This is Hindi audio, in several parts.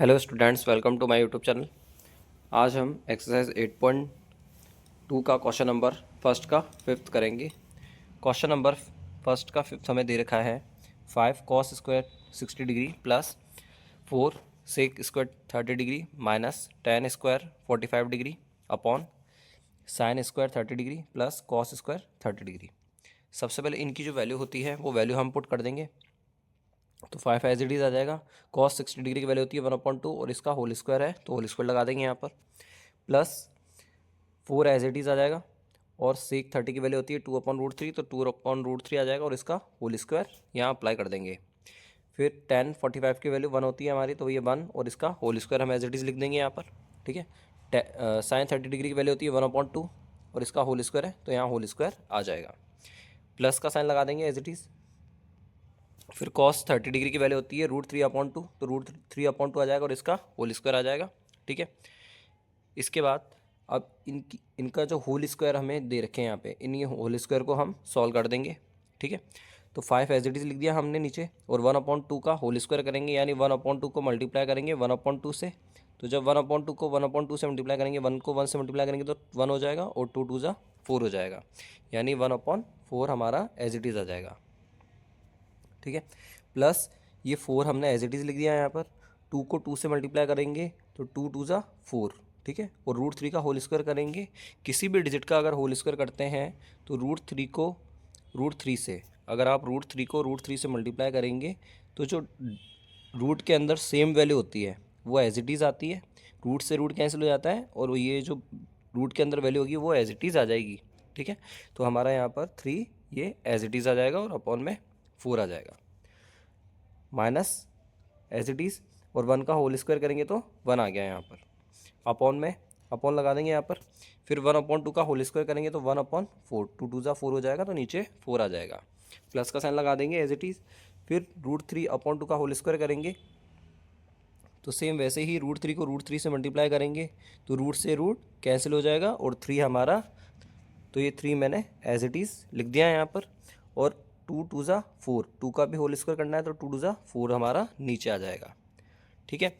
Hello students, welcome to my YouTube channel. आज हम एक्सरसाइज 8.2 का क्वेश्चन नंबर फर्स्ट का फिफ्थ करेंगे। क्वेश्चन नंबर फर्स्ट का फिफ्थ हमें दे रखा है 5 cos square 60 degree plus 4 sec square 30 degree minus ten square 45 degree upon sine square 30 degree plus cos square 30 degree. सबसे पहले इनकी जो वैल्यू होती है वो वैल्यू हम पुट कर देंगे। तो 5 एज इट इज़ आ जाएगा। कॉस 60 डिग्री की वैल्यू होती है 1/2 और इसका होल स्क्वायर है तो होल स्क्वायर लगा देंगे यहाँ पर, प्लस 4 एज इट इज़ आ जाएगा और सेक 30 की वैल्यू होती है 2/√3 तो 2/√3 आ जाएगा और इसका होल स्क्वायर यहाँ अप्लाई कर देंगे। फिर 10 45 की वैल्यू 1 होती है हमारी तो ये 1 और इसका होल स्क्वायर हम एज इट इज़ लिख देंगे यहाँ पर। ठीक है, साइन 30 डिग्री की वैल्यू होती है 1/2 और इसका होल स्क्वायर है तो यहाँ होल स्क्वायर आ जाएगा। प्लस का साइन लगा देंगे एज इट इज़। फिर कॉस 30 डिग्री की वैल्यू होती है √3/2 तो √3/2 आ जाएगा और इसका होल स्क्वायर आ जाएगा। ठीक है, इसके बाद अब इनका जो होल स्क्वायर हमें दे रखे हैं यहाँ पे, इन ये होल स्क्वायर को हम सॉल्व कर देंगे। ठीक है, तो 5 एज इट इज़ लिख दिया हमने नीचे और 1/2 का होल स्क्वायर करेंगे, यानी 1/2 को मल्टीप्लाई करेंगे 1/2 से। तो जब 1/2 को 1/2 से मल्टीप्लाई करेंगे, 1 को 1 से मल्टीप्लाई करेंगे तो 1 हो जाएगा और 2 2 जा 4 हो जाएगा, यानी 1/4 हमारा एज इट इज़ आ जाएगा। ठीक है, प्लस ये 4 हमने एज इट इज़ लिख दिया यहाँ पर। 2 को 2 से मल्टीप्लाई करेंगे तो 2 2 जा 4। ठीक है, और √3 का होल स्क्वायर करेंगे। किसी भी डिजिट का अगर होल स्क्वायर करते हैं तो √3 को √3 से, अगर आप √3 को √3 से मल्टीप्लाई करेंगे तो जो रूट के अंदर सेम वैल्यू होती है वो एज इट इज़ आती है। रूट से रूट कैंसिल हो जाता है और ये जो रूट के अंदर वैल्यू होगी वो एज इट इज़ आ जाएगी। ठीक है, तो हमारा यहाँ पर 3 ये एज इट इज़ आ जाएगा और अपॉन में 4 आ जाएगा, माइनस एज इट इज़ और 1 का होल स्क्वायर करेंगे तो 1 आ गया यहाँ पर, अपॉन में अपॉन लगा देंगे यहाँ पर। फिर 1/2 का होल स्क्वायर करेंगे तो 1/4, 2 2 जा 4 हो जाएगा तो नीचे 4 आ जाएगा। प्लस का साइन लगा देंगे एज इट इज़। फिर √3/2 का होल स्क्वायर करेंगे तो सेम वैसे ही √3 को √3 से मल्टीप्लाई करेंगे तो रूट से रूट कैंसिल हो जाएगा और 3 हमारा, तो ये 3 मैंने एज इट इज़ लिख दिया है यहाँ पर। और 2 2 जा 4, 2 का भी होल स्क्वायर करना है तो 2 2 जा 4 हमारा नीचे आ जाएगा। ठीक है,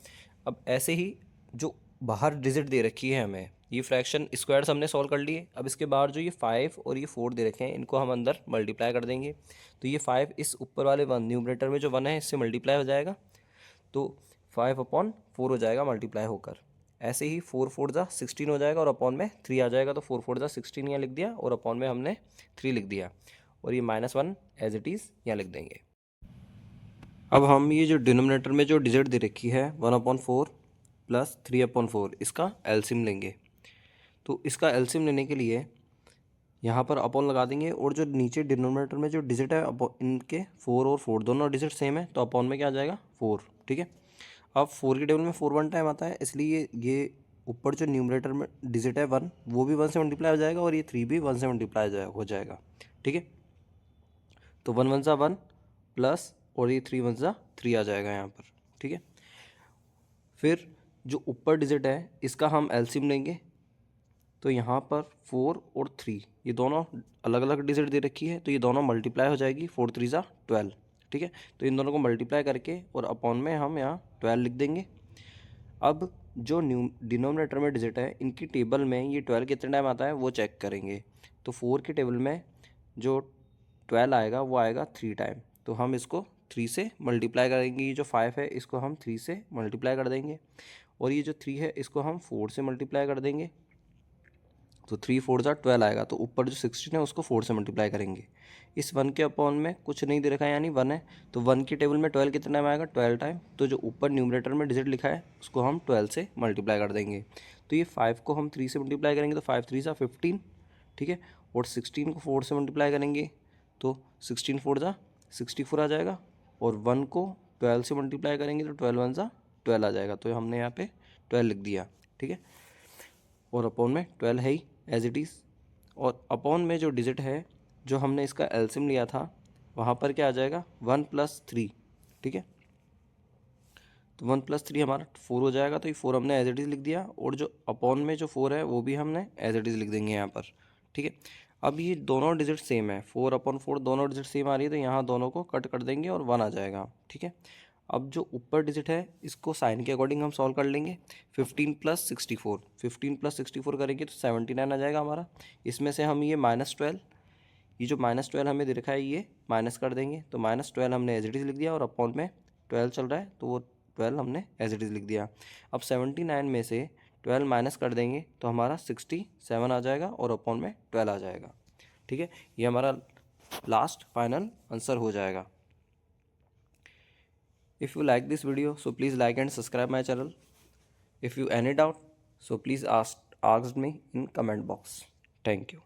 अब ऐसे ही जो बाहर डिजिट दे रखी है हमें, ये फ्रैक्शन स्क्वायर्स हमने सॉल्व कर लिए। अब इसके बाहर जो ये 5 और ये 4 दे रखे हैं इनको हम अंदर मल्टीप्लाई कर देंगे। तो ये 5 इस ऊपर वाले 1 न्यूमरेटर में जो 1 है इससे मल्टीप्लाई हो जाएगा तो 5/4 हो जाएगा मल्टीप्लाई होकर। ऐसे ही 4 4 जा 16 हो जाएगा और अपॉन में 3 आ जाएगा, तो 4 4 जा 16 यहाँ लिख दिया और अपॉन में हमने 3 लिख दिया और ये -1 एज इट इज़ यहाँ लिख देंगे। अब हम ये जो डिनोमिनेटर में जो डिजिट दे रखी है 1/4 प्लस 3/4 इसका एलसीएम लेंगे। तो इसका एलसीएम लेने के लिए यहाँ पर अपॉन लगा देंगे और जो नीचे डिनोमिनेटर में जो डिजिट है इनके 4 और 4 दोनों डिजिट सेम है तो अपॉन में क्या आ जाएगा 4। ठीक है, अब 4 के टेबल में 4 1 टाइम आता है, इसलिए ये ऊपर जो न्यूमरेटर में डिजिट है 1 वो भी 1 से मल्टीप्लाई हो जाएगा और ये 3 भी 1 से मल्टीप्लाई हो जाएगा। ठीक है, तो 1 1 जा 1 प्लस और ये 3 1 जा 3 आ जाएगा यहाँ पर। ठीक है, फिर जो ऊपर डिजिट है इसका हम एलसीएम लेंगे तो यहाँ पर 4 और 3 ये दोनों अलग अलग डिजिट दे रखी है तो ये दोनों मल्टीप्लाई हो जाएगी, 4 3 जा 12। ठीक है, तो इन दोनों को मल्टीप्लाई करके और अपॉन में हम यहाँ 12 लिख देंगे। अब जो डिनोमिनेटर में डिजिट है इनकी टेबल में ये 12 कितने टाइम आता है वो चेक करेंगे। तो 4 के टेबल में जो 12 आएगा वो आएगा 3 टाइम, तो हम इसको 3 से मल्टीप्लाई करेंगे। ये जो 5 है इसको हम 3 से मल्टीप्लाई कर देंगे और ये जो 3 है इसको हम 4 से मल्टीप्लाई कर देंगे, तो 3 4 जा 12 आएगा। तो ऊपर जो 16 है उसको 4 से मल्टीप्लाई करेंगे। इस 1 के अपॉन में कुछ नहीं दे रखा है यानी 1 है, तो 1 की टेबल में 12 कितना टाइम आएगा 12 टाइम, तो जो ऊपर न्यूमरेटर में डिजिट लिखा है उसको हम 12 से मल्टीप्लाई कर देंगे। तो ये 5 को हम 3 से मल्टीप्लाई करेंगे तो 5 3 जा 15। ठीक है, और 16 को 4 से मल्टीप्लाई करेंगे तो 16 4 जा 64 आ जाएगा और 1 को 12 से मल्टीप्लाई करेंगे तो 12 1 जा 12 आ जाएगा, तो हमने यहाँ पे 12 लिख दिया। ठीक है, और अपॉन में 12 है ही एज इट इज़, और अपॉन में जो डिजिट है जो हमने इसका एलसीएम लिया था वहाँ पर क्या आ जाएगा 1 + 3। ठीक है, तो 1 + 3 हमारा 4 हो जाएगा, तो ये 4 हमने एज इट इज़ लिख दिया और जो अपॉन में जो 4 है वो भी हमने एज इट इज़ लिख देंगे यहाँ पर। ठीक है, अब ये दोनों डिजिट सेम है, 4/4 दोनों डिजिट सेम आ रही है तो यहाँ दोनों को कट कर देंगे और 1 आ जाएगा। ठीक है, अब जो ऊपर डिजिट है इसको साइन के अकॉर्डिंग हम सॉल्व कर लेंगे। 15 + 64, 15 + 64 करेंगे तो 79 आ जाएगा हमारा। इसमें से हम ये -12, ये जो -12 हमें दे रखा है ये माइनस कर देंगे, तो -12 हमने एज इट इज़ लिख दिया और अपॉन में 12 चल रहा है तो वो 12 हमने एज इट इज़ लिख दिया। अब 79 में से 12 माइनस कर देंगे तो हमारा 67 आ जाएगा और अपॉन में 12 आ जाएगा। ठीक है, ये हमारा लास्ट फाइनल आंसर हो जाएगा। If you like this video, so please like and subscribe my channel. If you any doubt, so please ask me in comment box. Thank you.